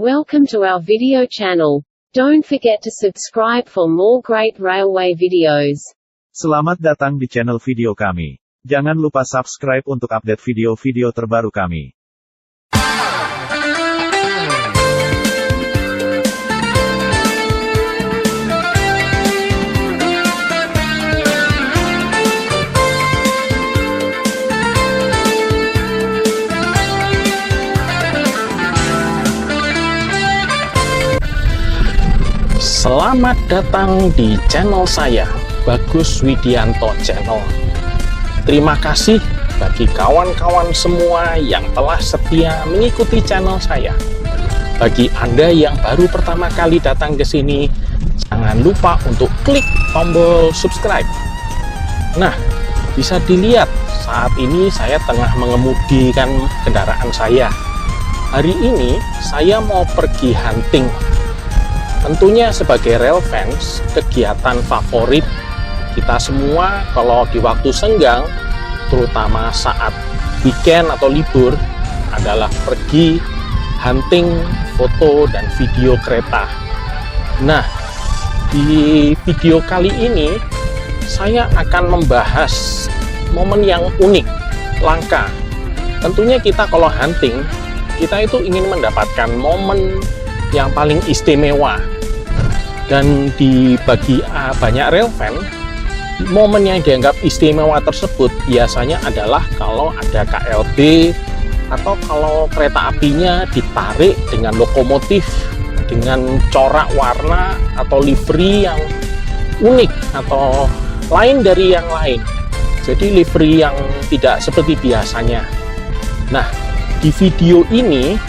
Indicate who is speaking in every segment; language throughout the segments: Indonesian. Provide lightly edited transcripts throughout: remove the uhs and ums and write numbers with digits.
Speaker 1: Welcome to our video channel. Don't forget to subscribe for more great railway videos.
Speaker 2: Selamat datang di channel video kami. Jangan lupa subscribe untuk update video-video terbaru kami.
Speaker 3: Selamat datang di channel saya, Bagus Widianto Channel. Terima kasih bagi kawan-kawan semua yang telah setia mengikuti channel saya. Bagi Anda yang baru pertama kali datang ke sini, jangan lupa untuk klik tombol subscribe. Nah, bisa dilihat saat ini saya tengah mengemudikan kendaraan saya. Hari ini saya mau pergi hunting. Tentunya sebagai rail fans, kegiatan favorit kita semua kalau di waktu senggang, terutama saat weekend atau libur, adalah pergi hunting, foto, dan video kereta. Nah, di video kali ini saya akan membahas momen yang unik, langka. Tentunya kita kalau hunting, kita itu ingin mendapatkan momen yang paling istimewa. Dan bagi banyak rail fan, momen yang dianggap istimewa tersebut biasanya adalah kalau ada KLB atau kalau kereta apinya ditarik dengan lokomotif dengan corak warna atau livery yang unik atau lain dari yang lain. Jadi livery yang tidak seperti biasanya. Nah, di video ini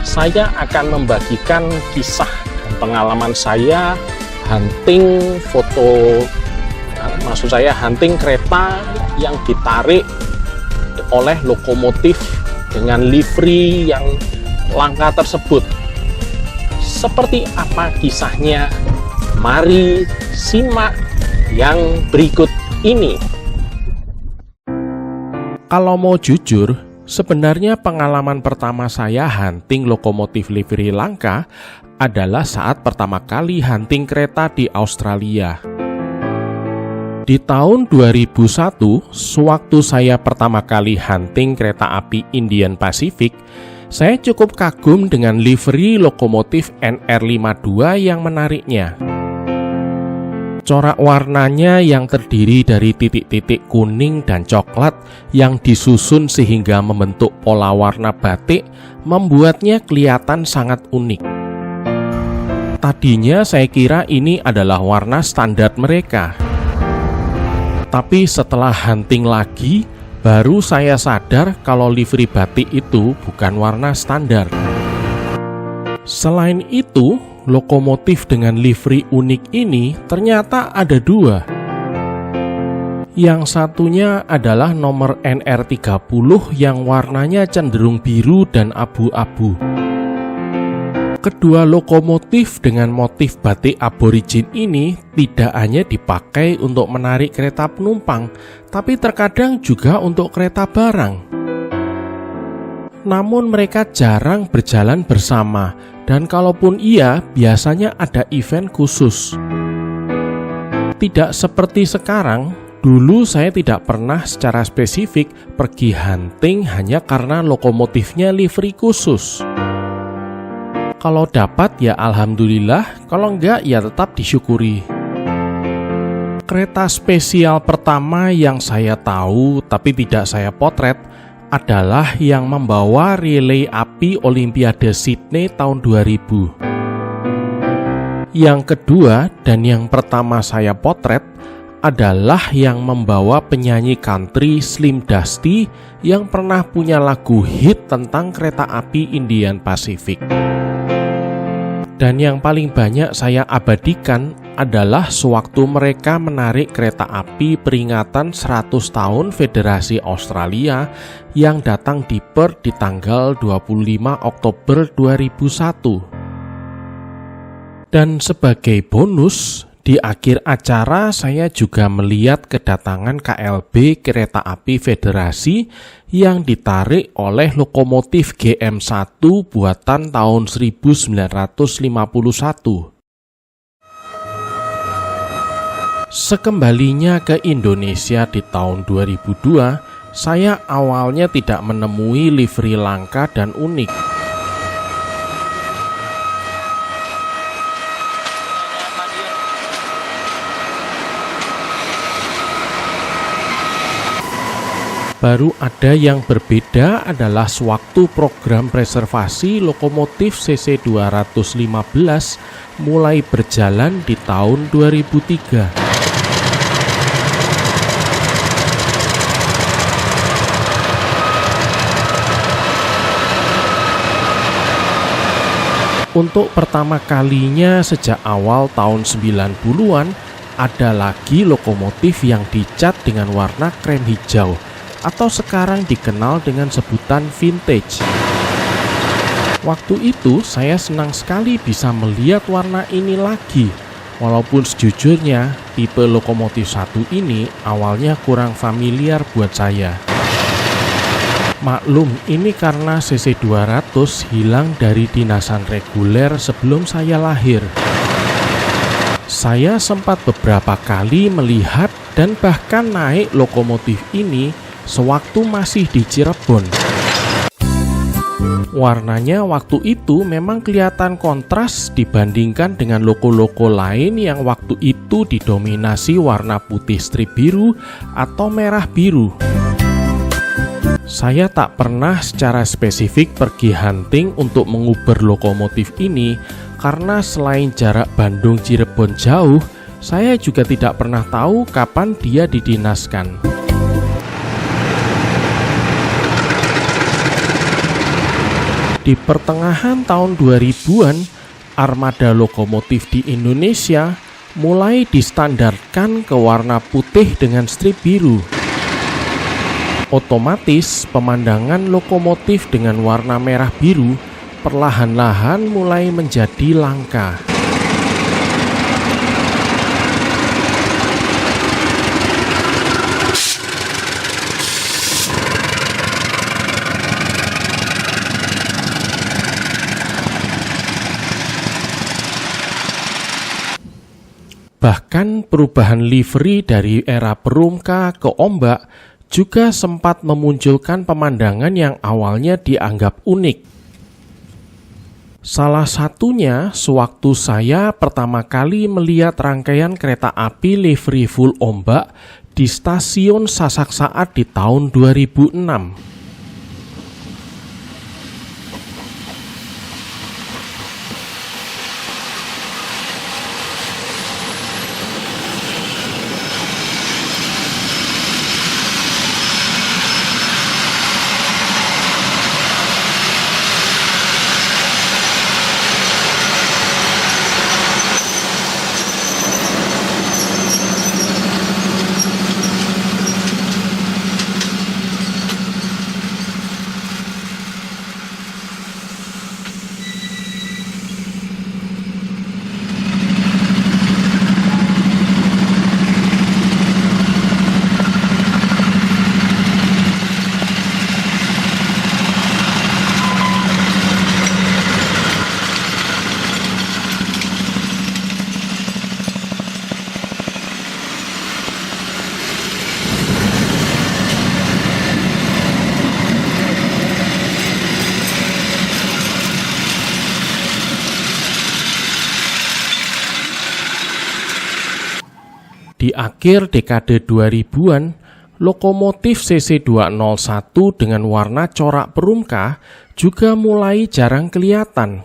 Speaker 3: saya akan membagikan kisah dan pengalaman saya hunting hunting kereta yang ditarik oleh lokomotif dengan livery yang langka tersebut. Seperti apa kisahnya? Mari simak yang berikut ini. Kalau mau jujur, sebenarnya pengalaman pertama saya hunting lokomotif livery langka adalah saat pertama kali hunting kereta di Australia. Di tahun 2001, sewaktu saya pertama kali hunting kereta api Indian Pacific, saya cukup kagum dengan livery lokomotif NR52 yang menariknya. Corak warnanya yang terdiri dari titik-titik kuning dan coklat yang disusun sehingga membentuk pola warna batik membuatnya kelihatan sangat unik. Tadinya saya kira ini adalah warna standar mereka. Tapi setelah hunting lagi, baru saya sadar kalau livery batik itu bukan warna standar. Selain itu, lokomotif dengan livery unik ini ternyata ada dua. Yang satunya adalah nomor NR30 yang warnanya cenderung biru dan abu-abu. Kedua lokomotif dengan motif batik aborigin ini tidak hanya dipakai untuk menarik kereta penumpang, tapi terkadang juga untuk kereta barang. Namun mereka jarang berjalan bersama, dan kalaupun iya, biasanya ada event khusus. Tidak seperti sekarang, dulu saya tidak pernah secara spesifik pergi hunting hanya karena lokomotifnya livery khusus. Kalau dapat ya alhamdulillah, kalau enggak ya tetap disyukuri. Kereta spesial pertama yang saya tahu tapi tidak saya potret adalah yang membawa relay api Olimpiade Sydney tahun 2000. Yang kedua dan yang pertama saya potret adalah yang membawa penyanyi country Slim Dusty yang pernah punya lagu hit tentang kereta api Indian Pacific. Dan yang paling banyak saya abadikan adalah sewaktu mereka menarik kereta api peringatan 100 tahun Federasi Australia yang datang di Perth di tanggal 25 Oktober 2001. Dan sebagai bonus, Di akhir acara, saya juga melihat kedatangan KLB Kereta Api Federasi yang ditarik oleh lokomotif GM1 buatan tahun 1951. Sekembalinya ke Indonesia di tahun 2002, saya awalnya tidak menemui livery langka dan unik. Baru ada yang berbeda adalah sewaktu program preservasi lokomotif CC 215 mulai berjalan di tahun 2003. Untuk pertama kalinya sejak awal tahun 90-an, ada lagi lokomotif yang dicat dengan warna krem hijau, atau sekarang dikenal dengan sebutan vintage. Waktu itu saya senang sekali bisa melihat warna ini lagi, walaupun sejujurnya tipe lokomotif satu ini awalnya kurang familiar buat saya. Maklum, ini karena CC 200 hilang dari dinasan reguler sebelum saya lahir. Saya sempat beberapa kali melihat dan bahkan naik lokomotif ini sewaktu masih di Cirebon. Warnanya waktu itu memang kelihatan kontras dibandingkan dengan loko-loko lain yang waktu itu didominasi warna putih strip biru atau merah biru. Saya tak pernah secara spesifik pergi hunting untuk menguber lokomotif ini karena selain jarak Bandung-Cirebon jauh, saya juga tidak pernah tahu kapan dia didinaskan. Di pertengahan tahun 2000-an, armada lokomotif di Indonesia mulai distandarkan ke warna putih dengan strip biru. Otomatis, pemandangan lokomotif dengan warna merah biru perlahan-lahan mulai menjadi langka. Bahkan perubahan livery dari era perumka ke ombak juga sempat memunculkan pemandangan yang awalnya dianggap unik. Salah satunya sewaktu saya pertama kali melihat rangkaian kereta api livery full ombak di stasiun Sasak Saat di tahun 2006. Di akhir dekade 2000-an, lokomotif CC 201 dengan warna corak perumka juga mulai jarang kelihatan.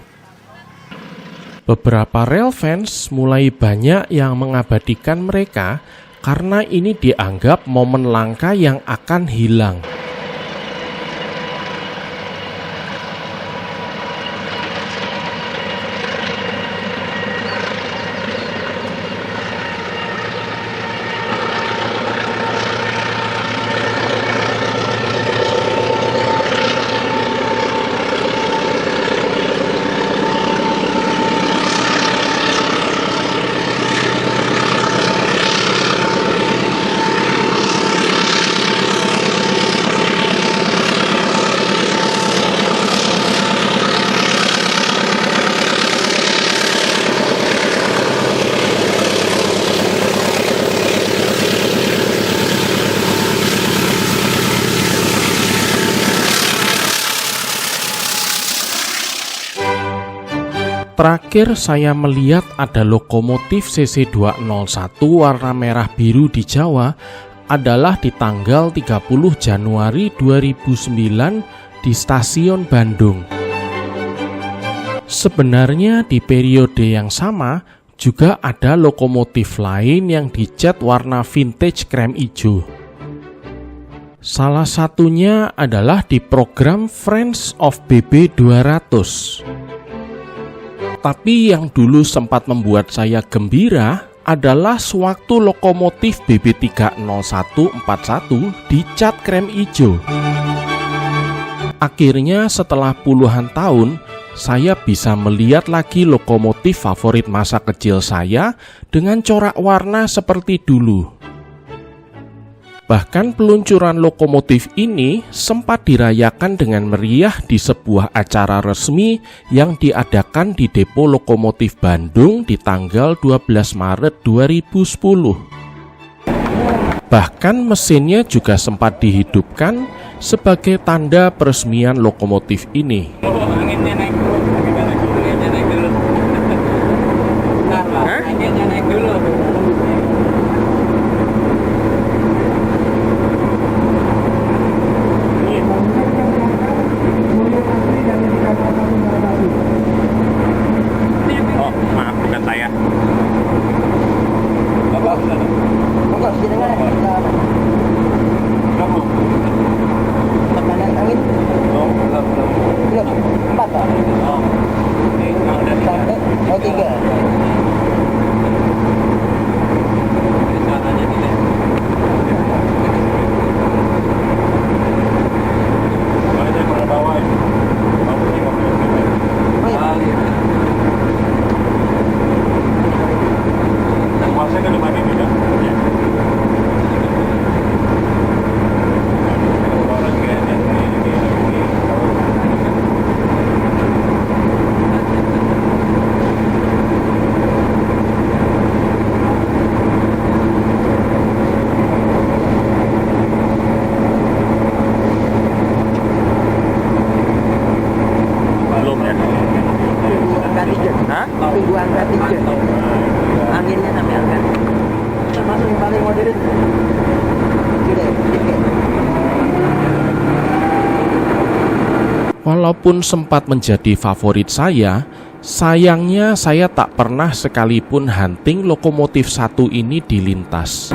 Speaker 3: Beberapa rail fans mulai banyak yang mengabadikan mereka karena ini dianggap momen langka yang akan hilang. Terakhir saya melihat ada lokomotif CC201 warna merah biru di Jawa adalah di tanggal 30 Januari 2009 di stasiun Bandung. Sebenarnya di periode yang sama juga ada lokomotif lain yang dicat warna vintage krem ijo. Salah satunya adalah di program Friends of BB 200. Tapi yang dulu sempat membuat saya gembira adalah sewaktu lokomotif BB30141 dicat krem ijo. Akhirnya setelah puluhan tahun, saya bisa melihat lagi lokomotif favorit masa kecil saya dengan corak warna seperti dulu. Bahkan peluncuran lokomotif ini sempat dirayakan dengan meriah di sebuah acara resmi yang diadakan di Depo Lokomotif Bandung di tanggal 12 Maret 2010. Bahkan mesinnya juga sempat dihidupkan sebagai tanda peresmian lokomotif ini.
Speaker 4: Tunggu angka 3. Anginnya sampai angka. Termasuk yang paling modern.
Speaker 3: Walaupun sempat menjadi favorit saya, sayangnya saya tak pernah sekalipun hunting lokomotif satu ini dilintas.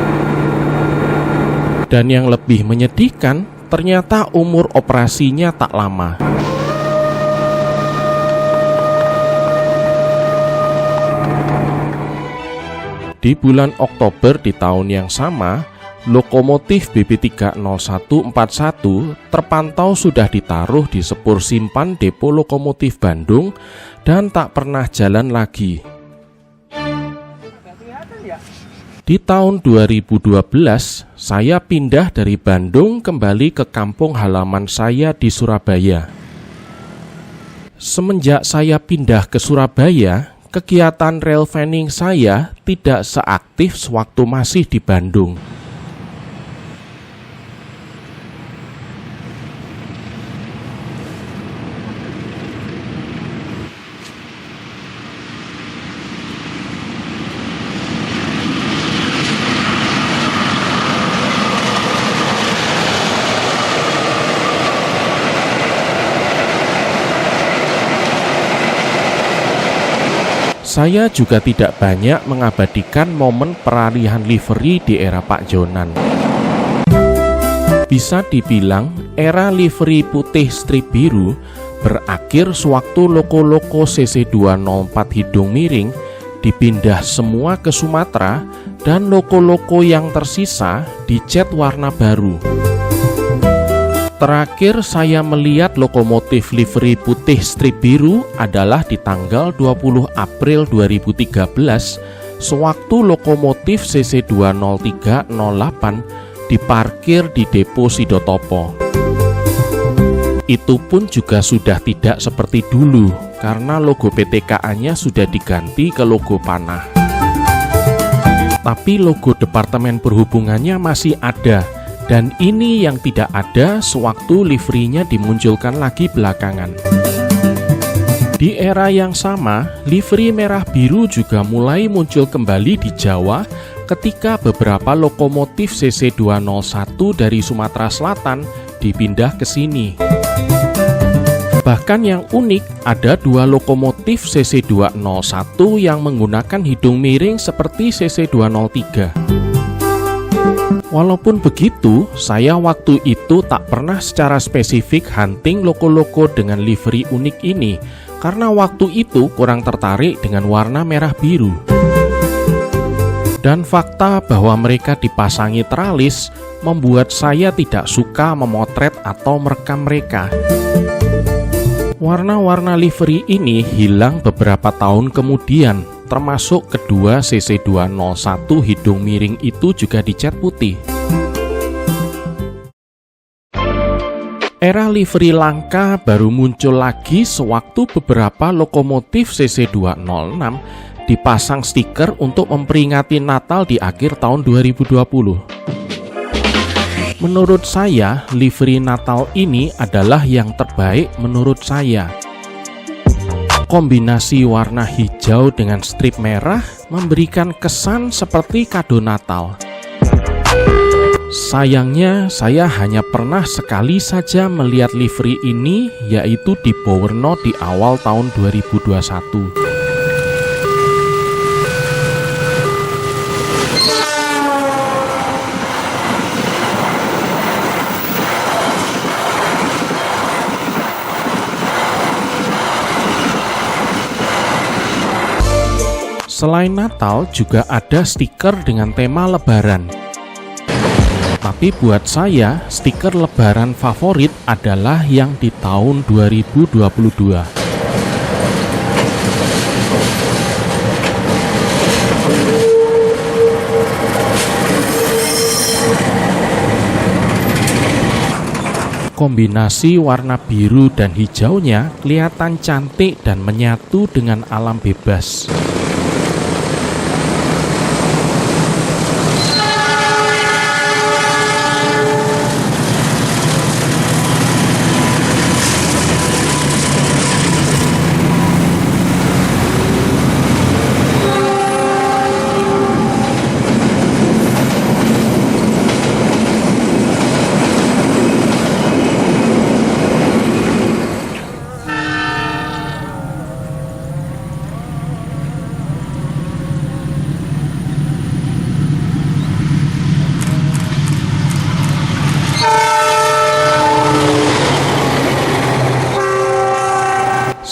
Speaker 3: Dan yang lebih menyedihkan, ternyata umur operasinya tak lama. Di bulan Oktober di tahun yang sama, lokomotif BB30141 terpantau sudah ditaruh di sepur simpan Depo Lokomotif Bandung dan tak pernah jalan lagi. Di tahun 2012, saya pindah dari Bandung kembali ke kampung halaman saya di Surabaya. Semenjak saya pindah ke Surabaya, kegiatan rail fanning saya tidak seaktif sewaktu masih di Bandung. Saya juga tidak banyak mengabadikan momen peralihan livery di era Pak Jonan. Bisa dibilang, era livery putih strip biru berakhir sewaktu loko-loko CC204 hidung miring dipindah semua ke Sumatera dan loko-loko yang tersisa dicat warna baru. Terakhir saya melihat lokomotif livery putih strip biru adalah di tanggal 20 April 2013 sewaktu lokomotif CC20308 diparkir di Depo Sidotopo. Itu pun juga sudah tidak seperti dulu karena logo PTKA-nya sudah diganti ke logo panah. Tapi logo Departemen Perhubungannya masih ada. Dan ini yang tidak ada sewaktu liverynya dimunculkan lagi belakangan. Di era yang sama, livery merah biru juga mulai muncul kembali di Jawa ketika beberapa lokomotif CC201 dari Sumatera Selatan dipindah ke sini. Bahkan yang unik, ada 2 lokomotif CC201 yang menggunakan hidung miring seperti CC203. Walaupun begitu, saya waktu itu tak pernah secara spesifik hunting loko-loko dengan livery unik ini, karena waktu itu kurang tertarik dengan warna merah biru. Dan fakta bahwa mereka dipasangi teralis membuat saya tidak suka memotret atau merekam mereka. Warna-warna livery ini hilang beberapa tahun kemudian, termasuk kedua CC201 hidung miring itu juga dicat putih. Era livery langka baru muncul lagi sewaktu beberapa lokomotif CC206 dipasang stiker untuk memperingati Natal di akhir tahun 2020. Menurut saya, livery Natal ini adalah yang terbaik menurut saya. Kombinasi warna hijau dengan strip merah memberikan kesan seperti kado Natal. Sayangnya, saya hanya pernah sekali saja melihat livery ini, yaitu di Bowerno di awal tahun 2021. Selain Natal, juga ada stiker dengan tema Lebaran. Tapi buat saya, stiker Lebaran favorit adalah yang di tahun 2022. Kombinasi warna biru dan hijaunya kelihatan cantik dan menyatu dengan alam bebas.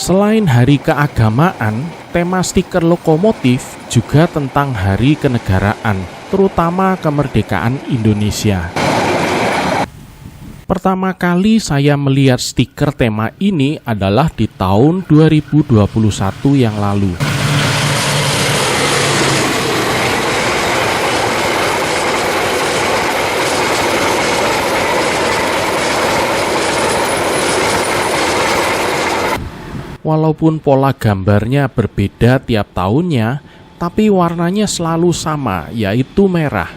Speaker 3: Selain hari keagamaan, tema stiker lokomotif juga tentang hari kenegaraan, terutama kemerdekaan Indonesia. Pertama kali saya melihat stiker tema ini adalah di tahun 2021 yang lalu. Walaupun pola gambarnya berbeda tiap tahunnya, tapi warnanya selalu sama, yaitu merah.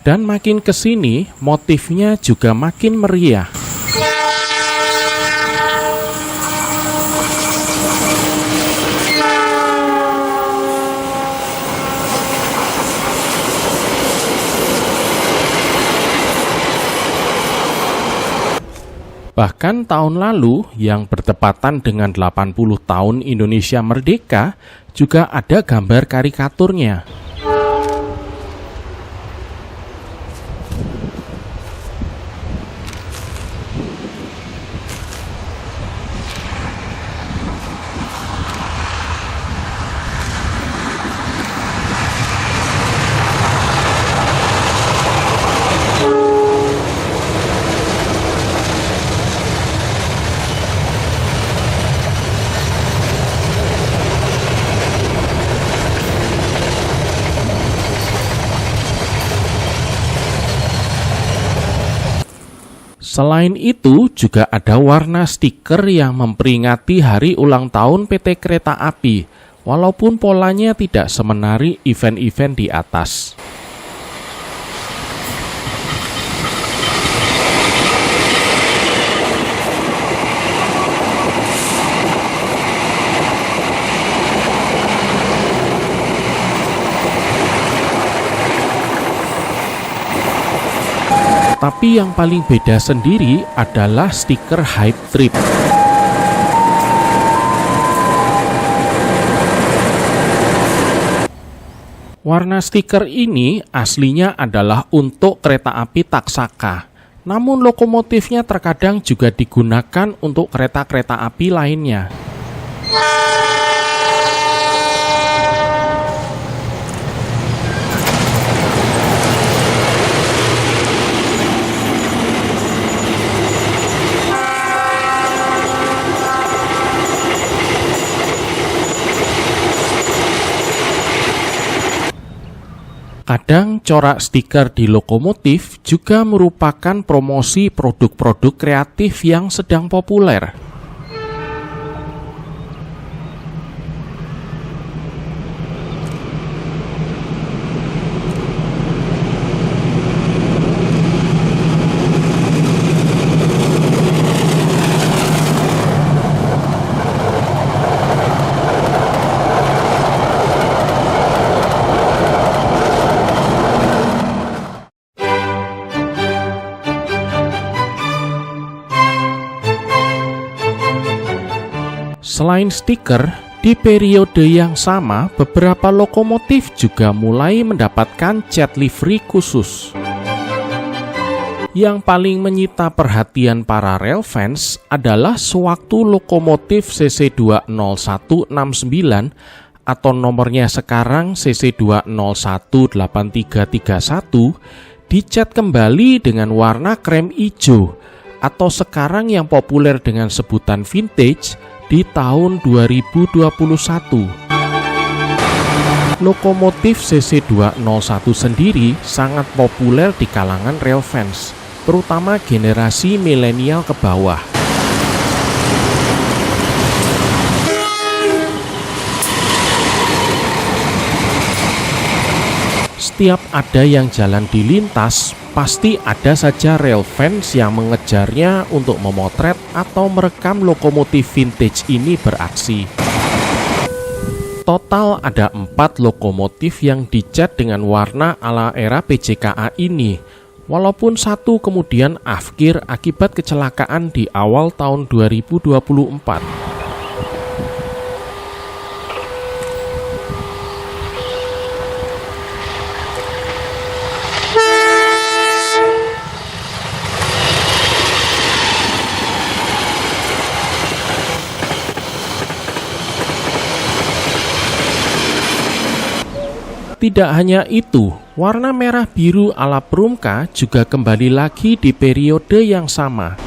Speaker 3: Dan makin kesini, motifnya juga makin meriah. Bahkan tahun lalu, yang bertepatan dengan 80 tahun Indonesia Merdeka, juga ada gambar karikaturnya. Selain itu, juga ada warna stiker yang memperingati hari ulang tahun PT Kereta Api. walaupun polanya tidak semenarik event-event di atas. Tapi yang paling beda sendiri adalah stiker Hype Trip. Warna stiker ini aslinya adalah untuk kereta api Taksaka. Namun lokomotifnya terkadang juga digunakan untuk kereta-kereta api lainnya. Kadang corak stiker di lokomotif juga merupakan promosi produk-produk kreatif yang sedang populer. Selain stiker, di periode yang sama beberapa lokomotif juga mulai mendapatkan cat livery khusus. Yang paling menyita perhatian para rail fans adalah sewaktu lokomotif CC20169 atau nomornya sekarang CC2018331 dicat kembali dengan warna krem hijau atau sekarang yang populer dengan sebutan vintage di tahun 2021. Lokomotif CC201 sendiri sangat populer di kalangan rail fans, terutama generasi milenial ke bawah. Setiap ada yang jalan di lintas, pasti ada saja rail fans yang mengejarnya untuk memotret atau merekam lokomotif vintage ini beraksi. Total ada 4 lokomotif yang dicat dengan warna ala era PJKA ini, walaupun satu kemudian afkir akibat kecelakaan di awal tahun 2024. Tidak hanya itu, warna merah biru ala Prumka juga kembali lagi di periode yang sama.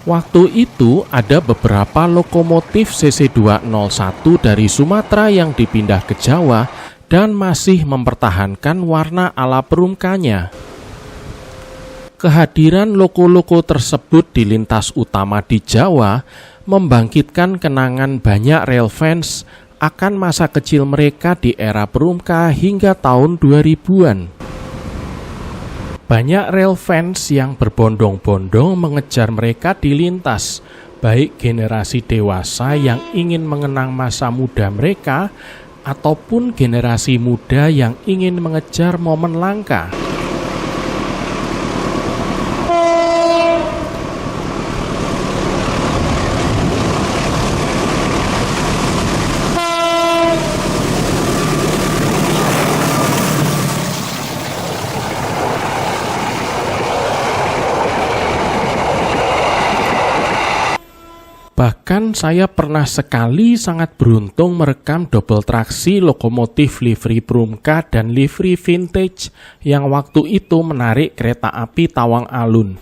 Speaker 3: Waktu itu ada beberapa lokomotif CC201 dari Sumatera yang dipindah ke Jawa dan masih mempertahankan warna ala Prumkanya. Kehadiran loko-loko tersebut di lintas utama di Jawa membangkitkan kenangan banyak rail fans akan masa kecil mereka di era Prumka hingga tahun 2000-an. Banyak rail fans yang berbondong-bondong mengejar mereka di lintas, baik generasi dewasa yang ingin mengenang masa muda mereka ataupun generasi muda yang ingin mengejar momen langka. Bahkan saya pernah sekali sangat beruntung merekam double traksi lokomotif livery Prumka dan livery vintage yang waktu itu menarik kereta api Tawang Alun.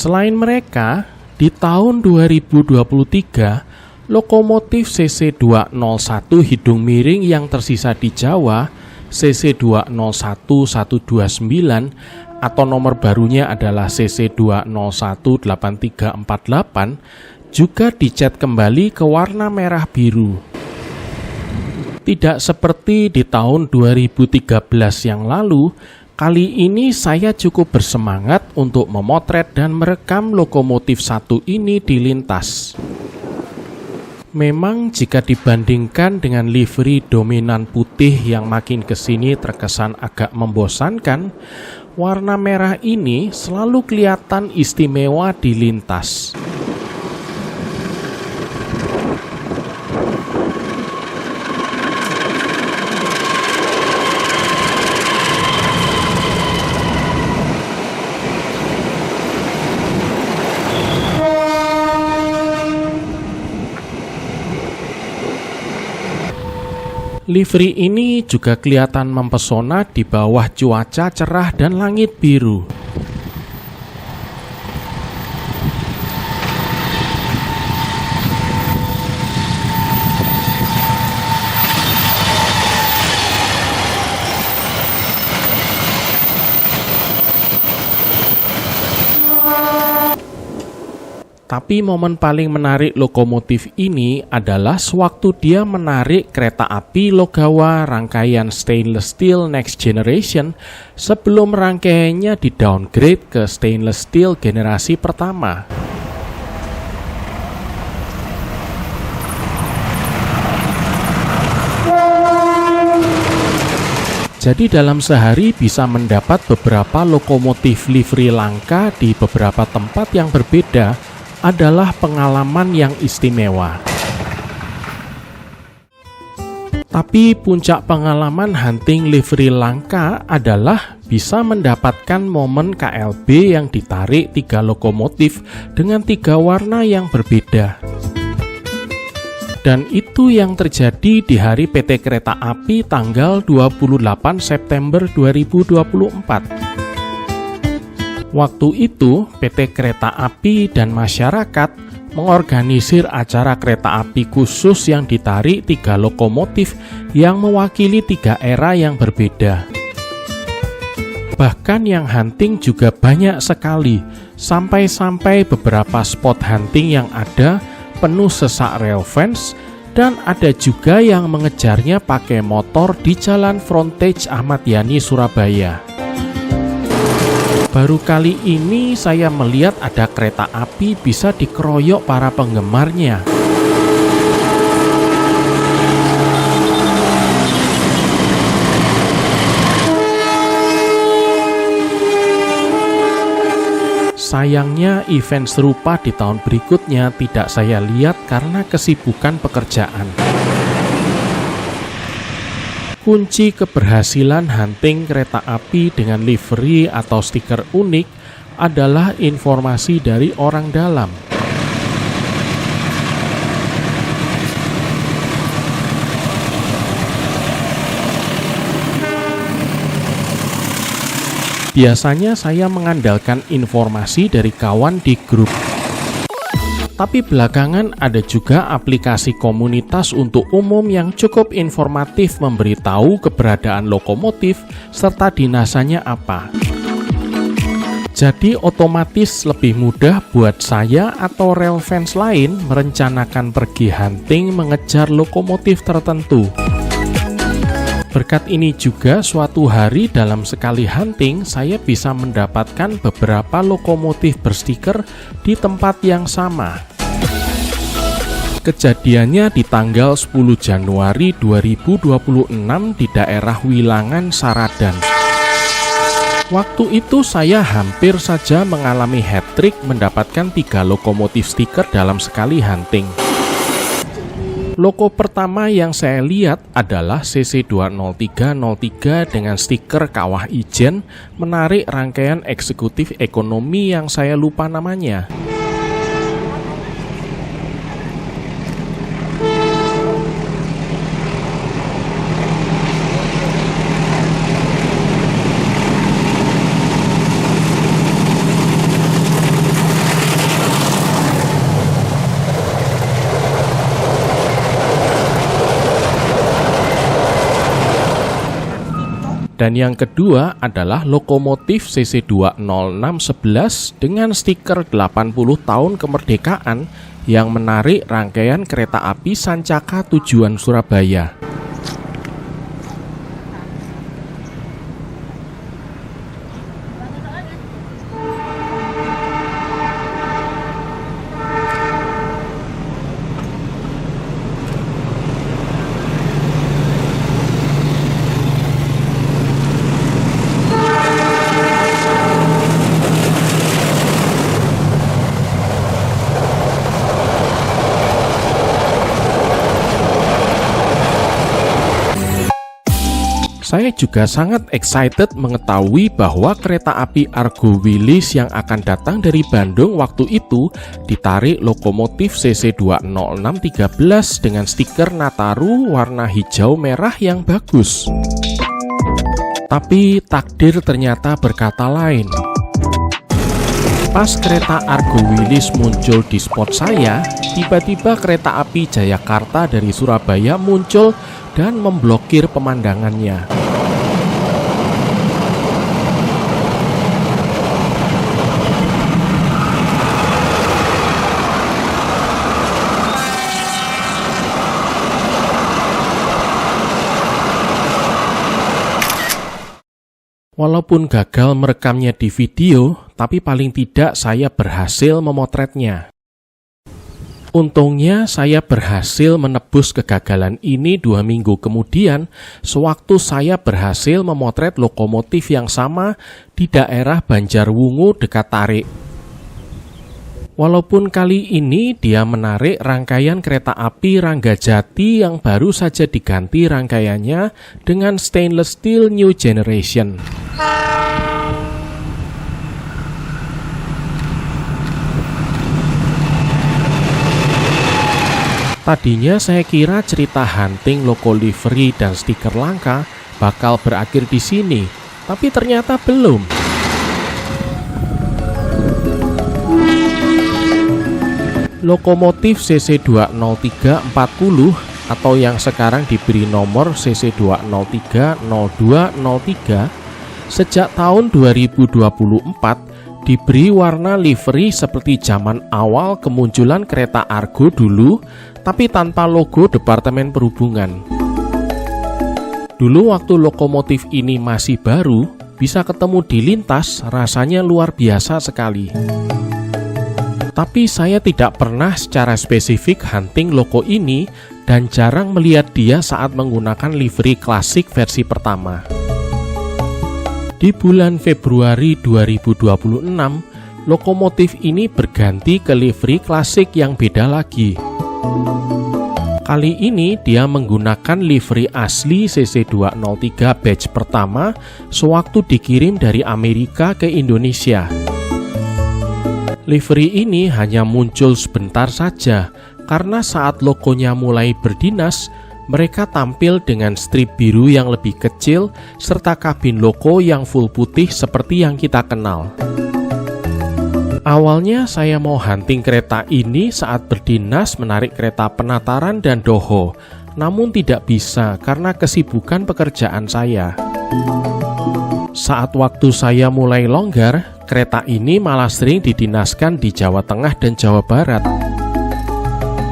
Speaker 3: Selain mereka, di tahun 2023, lokomotif CC201 hidung miring yang tersisa di Jawa, CC201129 atau nomor barunya adalah CC2018348, juga dicat kembali ke warna merah biru. Tidak seperti di tahun 2013 yang lalu, kali ini saya cukup bersemangat untuk memotret dan merekam lokomotif satu ini di lintas. Memang jika dibandingkan dengan livery dominan putih yang makin kesini terkesan agak membosankan, warna merah ini selalu kelihatan istimewa di lintas. Livery ini juga kelihatan mempesona di bawah cuaca cerah dan langit biru. Tapi momen paling menarik lokomotif ini adalah sewaktu dia menarik kereta api Logawa rangkaian stainless steel next generation sebelum rangkaiannya di-downgrade ke stainless steel generasi pertama. Jadi dalam sehari bisa mendapat beberapa lokomotif livery langka di beberapa tempat yang berbeda, adalah pengalaman yang istimewa. Tapi puncak pengalaman hunting livery langka adalah bisa mendapatkan momen KLB yang ditarik 3 lokomotif dengan 3 warna yang berbeda. Dan itu yang terjadi di hari PT Kereta Api tanggal 28 September 2024. Waktu itu, PT Kereta Api dan masyarakat mengorganisir acara kereta api khusus yang ditarik 3 lokomotif yang mewakili 3 era yang berbeda. Bahkan yang hunting juga banyak sekali, sampai-sampai beberapa spot hunting yang ada penuh sesak rail fans, dan ada juga yang mengejarnya pakai motor di jalan frontage Ahmad Yani, Surabaya. Baru kali ini saya melihat ada kereta api bisa dikeroyok para penggemarnya. Sayangnya event serupa di tahun berikutnya tidak saya lihat karena kesibukan pekerjaan. Kunci keberhasilan hunting kereta api dengan livery atau stiker unik adalah informasi dari orang dalam. Biasanya saya mengandalkan informasi dari kawan di grup. Tapi belakangan ada juga aplikasi komunitas untuk umum yang cukup informatif memberitahu keberadaan lokomotif serta dinasanya apa. Jadi otomatis lebih mudah buat saya atau rail fans lain merencanakan pergi hunting mengejar lokomotif tertentu. Berkat ini juga suatu hari dalam sekali hunting saya bisa mendapatkan beberapa lokomotif berstiker di tempat yang sama. Kejadiannya di tanggal 10 Januari 2026 di daerah Wilangan, Saradan. Waktu itu saya hampir saja mengalami hat-trick mendapatkan 3 lokomotif stiker dalam sekali hunting. Loko pertama yang saya lihat adalah CC20303 dengan stiker kawah ijen menarik rangkaian eksekutif ekonomi yang saya lupa namanya. Dan yang kedua adalah lokomotif CC20611 dengan stiker 80 tahun kemerdekaan yang menarik rangkaian kereta api Sancaka tujuan Surabaya. Saya juga sangat excited mengetahui bahwa kereta api Argo Wilis yang akan datang dari Bandung waktu itu ditarik lokomotif CC20613 dengan stiker Nataru warna hijau merah yang bagus. Tapi takdir ternyata berkata lain. Pas kereta Argo Wilis muncul di spot saya, tiba-tiba kereta api Jayakarta dari Surabaya muncul dan memblokir pemandangannya. Walaupun gagal merekamnya di video, tapi paling tidak saya berhasil memotretnya. Untungnya saya berhasil menebus kegagalan ini 2 minggu kemudian, sewaktu saya berhasil memotret lokomotif yang sama di daerah Banjarwungu dekat Tarik. Walaupun kali ini dia menarik rangkaian kereta api Ranggajati yang baru saja diganti rangkaiannya dengan stainless steel new generation. Tadinya saya kira cerita hunting loko livery dan stiker langka bakal berakhir di sini, tapi ternyata belum. Lokomotif CC20340 atau yang sekarang diberi nomor CC2030203 sejak tahun 2024 diberi warna livery seperti zaman awal kemunculan kereta Argo dulu, tapi tanpa logo Departemen Perhubungan. Dulu waktu lokomotif ini masih baru, bisa ketemu di lintas, rasanya luar biasa sekali. Tapi saya tidak pernah secara spesifik hunting loko ini dan jarang melihat dia saat menggunakan livery klasik versi pertama. Di bulan Februari 2026, lokomotif ini berganti ke livery klasik yang beda lagi. Kali ini dia menggunakan livery asli CC203 batch pertama sewaktu dikirim dari Amerika ke Indonesia. Livery ini hanya muncul sebentar saja, karena saat logonya mulai berdinas, mereka tampil dengan strip biru yang lebih kecil, serta kabin logo yang full putih seperti yang kita kenal. Awalnya saya mau hunting kereta ini saat berdinas menarik kereta Penataran dan Doho, namun tidak bisa karena kesibukan pekerjaan saya. Saat waktu saya mulai longgar, kereta ini malah sering didinaskan di Jawa Tengah dan Jawa Barat.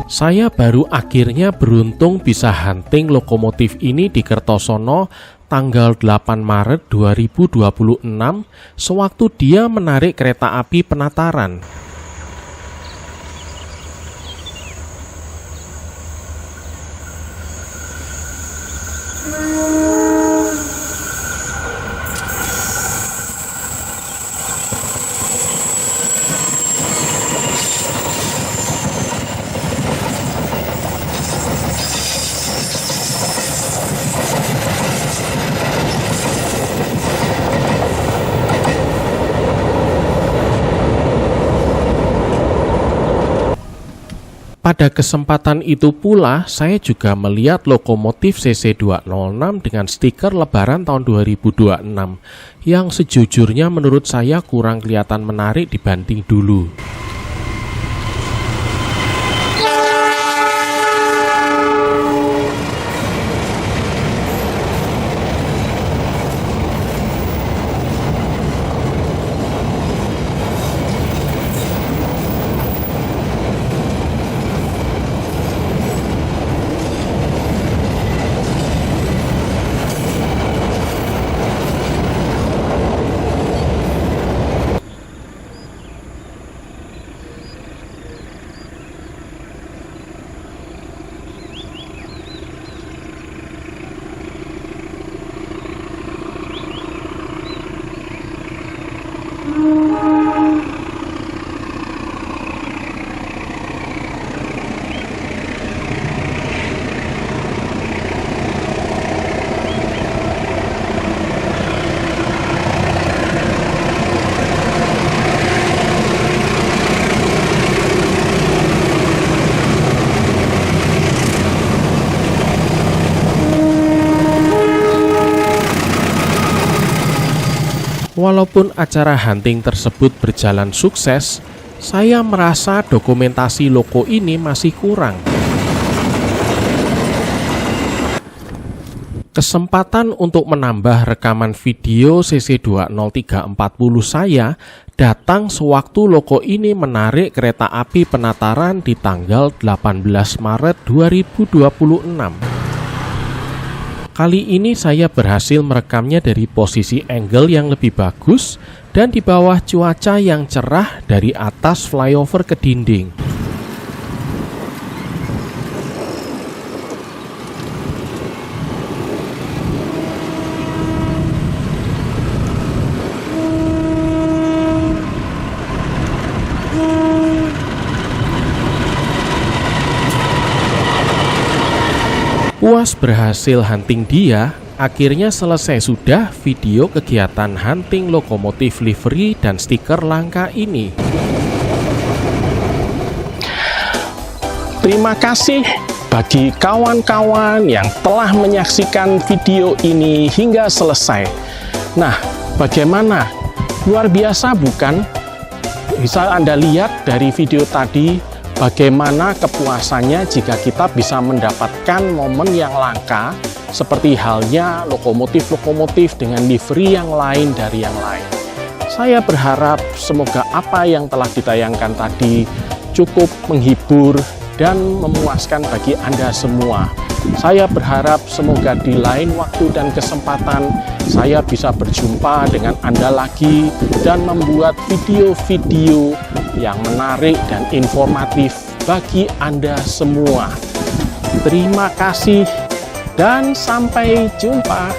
Speaker 3: Saya baru akhirnya beruntung bisa hunting lokomotif ini di Kertosono tanggal 8 Maret 2026 sewaktu dia menarik kereta api Penataran. Pada kesempatan itu pula, saya juga melihat lokomotif CC206 dengan stiker Lebaran tahun 2026 yang sejujurnya menurut saya kurang kelihatan menarik dibanding dulu. Walaupun acara hunting tersebut berjalan sukses, saya merasa dokumentasi loko ini masih kurang. Kesempatan untuk menambah rekaman video CC20340 saya datang sewaktu loko ini menarik kereta api penataran di tanggal 18 Maret 2026. Kali ini saya berhasil merekamnya dari posisi angle yang lebih bagus dan di bawah cuaca yang cerah dari atas flyover ke dinding. Puas berhasil hunting dia, akhirnya selesai sudah video kegiatan hunting lokomotif livery dan stiker langka ini. Terima kasih bagi kawan-kawan yang telah menyaksikan video ini hingga selesai. Nah, bagaimana? Luar biasa bukan? Bisa Anda lihat dari video tadi bagaimana kepuasannya jika kita bisa mendapatkan momen yang langka, seperti halnya lokomotif-lokomotif dengan livery yang lain dari yang lain. Saya berharap semoga apa yang telah ditayangkan tadi cukup menghibur dan memuaskan bagi Anda semua. Saya berharap semoga di lain waktu dan kesempatan saya bisa berjumpa dengan Anda lagi dan membuat video-video yang menarik dan informatif bagi Anda semua. Terima kasih dan sampai jumpa.